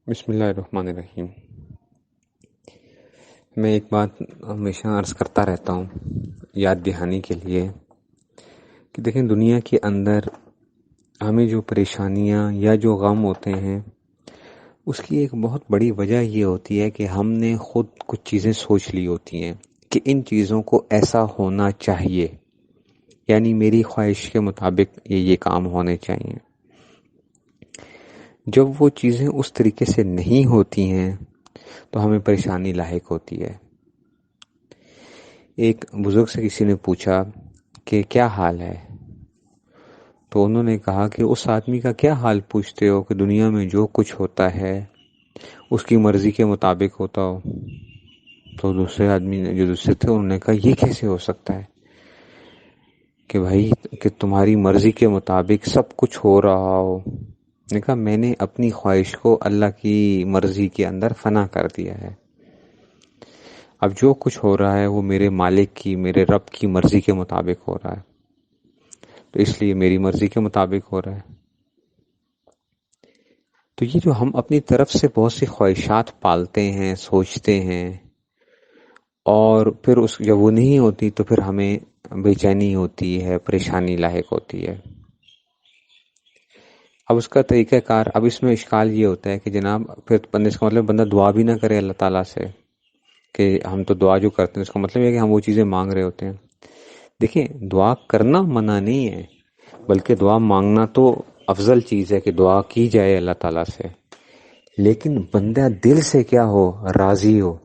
بسم اللہ الرحمن الرحیم۔ میں ایک بات ہمیشہ عرض کرتا رہتا ہوں یاد دہانی کے لیے کہ دیکھیں، دنیا کے اندر ہمیں جو پریشانیاں یا جو غم ہوتے ہیں اس کی ایک بہت بڑی وجہ یہ ہوتی ہے کہ ہم نے خود کچھ چیزیں سوچ لی ہوتی ہیں کہ ان چیزوں کو ایسا ہونا چاہیے، یعنی میری خواہش کے مطابق یہ کام ہونے چاہیے۔ جب وہ چیزیں اس طریقے سے نہیں ہوتی ہیں تو ہمیں پریشانی لاحق ہوتی ہے۔ ایک بزرگ سے کسی نے پوچھا کہ کیا حال ہے، تو انہوں نے کہا کہ اس آدمی کا کیا حال پوچھتے ہو کہ دنیا میں جو کچھ ہوتا ہے اس کی مرضی کے مطابق ہوتا ہو۔ تو دوسرے آدمی نے، جو دوسرے تھے، انہوں نے کہا یہ کیسے ہو سکتا ہے کہ بھائی کہ تمہاری مرضی کے مطابق سب کچھ ہو رہا ہو۔ نے کہا میں نے اپنی خواہش کو اللہ کی مرضی کے اندر فنا کر دیا ہے۔ اب جو کچھ ہو رہا ہے وہ میرے مالک کی، میرے رب کی مرضی کے مطابق ہو رہا ہے، تو اس لیے میری مرضی کے مطابق ہو رہا ہے۔ تو یہ جو ہم اپنی طرف سے بہت سی خواہشات پالتے ہیں، سوچتے ہیں، اور پھر جب وہ نہیں ہوتی تو پھر ہمیں بے چینی ہوتی ہے، پریشانی لاحق ہوتی ہے۔ اب اس کا طریقہ کار، اب اس میں اشکال یہ ہوتا ہے کہ جناب پھر بندے، اس کا مطلب بندہ دعا بھی نہ کرے اللہ تعالیٰ سے، کہ ہم تو دعا جو کرتے ہیں اس کا مطلب یہ ہے کہ ہم وہ چیزیں مانگ رہے ہوتے ہیں۔ دیکھیں، دعا کرنا منع نہیں ہے، بلکہ دعا مانگنا تو افضل چیز ہے کہ دعا کی جائے اللہ تعالیٰ سے، لیکن بندہ دل سے کیا ہو، راضی ہو،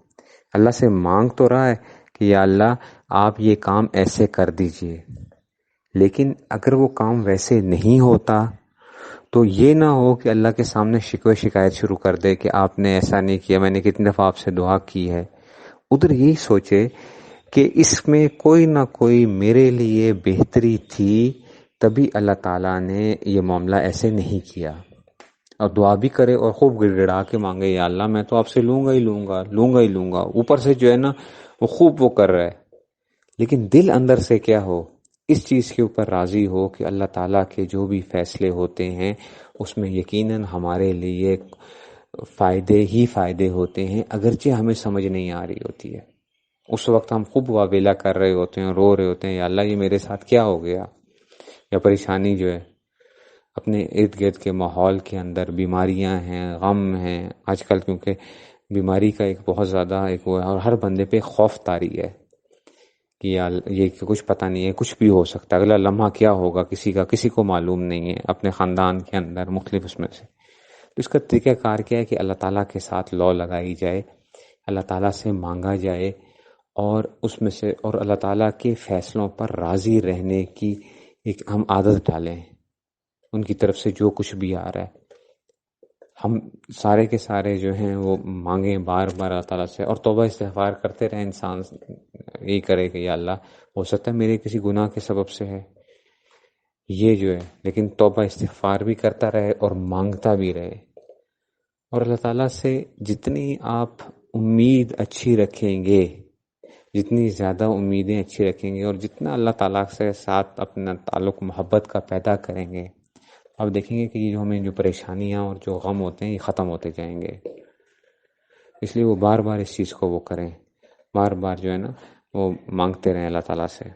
اللہ سے مانگ تو رہا ہے کہ یا اللہ آپ یہ کام ایسے کر دیجئے، لیکن اگر وہ کام ویسے نہیں ہوتا تو یہ نہ ہو کہ اللہ کے سامنے شکوہ شکایت شروع کر دے کہ آپ نے ایسا نہیں کیا، میں نے کتنی دفعہ آپ سے دعا کی ہے۔ ادھر یہی سوچے کہ اس میں کوئی نہ کوئی میرے لیے بہتری تھی، تبھی اللہ تعالیٰ نے یہ معاملہ ایسے نہیں کیا، اور دعا بھی کرے اور خوب گڑ گڑا کے مانگے، یا اللہ میں تو آپ سے لوں گا ہی لوں گا، لوں گا ہی لوں گا، اوپر سے جو ہے نا وہ خوب وہ کر رہا ہے، لیکن دل اندر سے کیا ہو، اس چیز کے اوپر راضی ہو کہ اللہ تعالیٰ کے جو بھی فیصلے ہوتے ہیں اس میں یقیناً ہمارے لیے فائدے ہی فائدے ہوتے ہیں، اگرچہ ہمیں سمجھ نہیں آ رہی ہوتی ہے۔ اس وقت ہم خوب واویلا کر رہے ہوتے ہیں، رو رہے ہوتے ہیں، یا اللہ یہ میرے ساتھ کیا ہو گیا، یا پریشانی جو ہے اپنے ارد گرد کے ماحول کے اندر، بیماریاں ہیں، غم ہیں آج کل، کیونکہ بیماری کا ایک بہت زیادہ ایک وہ ہے، اور ہر بندے پہ خوف طاری ہے کہ یہ کچھ پتہ نہیں ہے، کچھ بھی ہو سکتا ہے، اگلا لمحہ کیا ہوگا کسی کو معلوم نہیں ہے، اپنے خاندان کے اندر مختلف اس میں سے۔ تو اس کا طریقہ کار کیا ہے کہ اللہ تعالیٰ کے ساتھ لو لگائی جائے، اللہ تعالیٰ سے مانگا جائے، اور اس میں سے، اور اللہ تعالیٰ کے فیصلوں پر راضی رہنے کی ایک ہم عادت ڈالیں، ان کی طرف سے جو کچھ بھی آ رہا ہے ہم سارے کے سارے جو ہیں وہ مانگیں بار بار اللہ تعالیٰ سے، اور توبہ استغفار کرتے رہے۔ انسان یہی کرے کہ یا اللہ ہو سکتا ہے میرے کسی گناہ کے سبب سے ہے یہ جو ہے، لیکن توبہ استغفار بھی کرتا رہے اور مانگتا بھی رہے، اور اللہ تعالیٰ سے جتنی آپ امید اچھی رکھیں گے، جتنی زیادہ امیدیں اچھی رکھیں گے، اور جتنا اللہ تعالیٰ سے ساتھ اپنا تعلق محبت کا پیدا کریں گے، اب دیکھیں گے کہ یہ جو ہمیں جو پریشانیاں اور جو غم ہوتے ہیں یہ ختم ہوتے جائیں گے۔ اس لیے وہ بار بار اس چیز کو وہ کریں، بار بار جو ہے نا وہ مانگتے رہیں اللہ تعالیٰ سے۔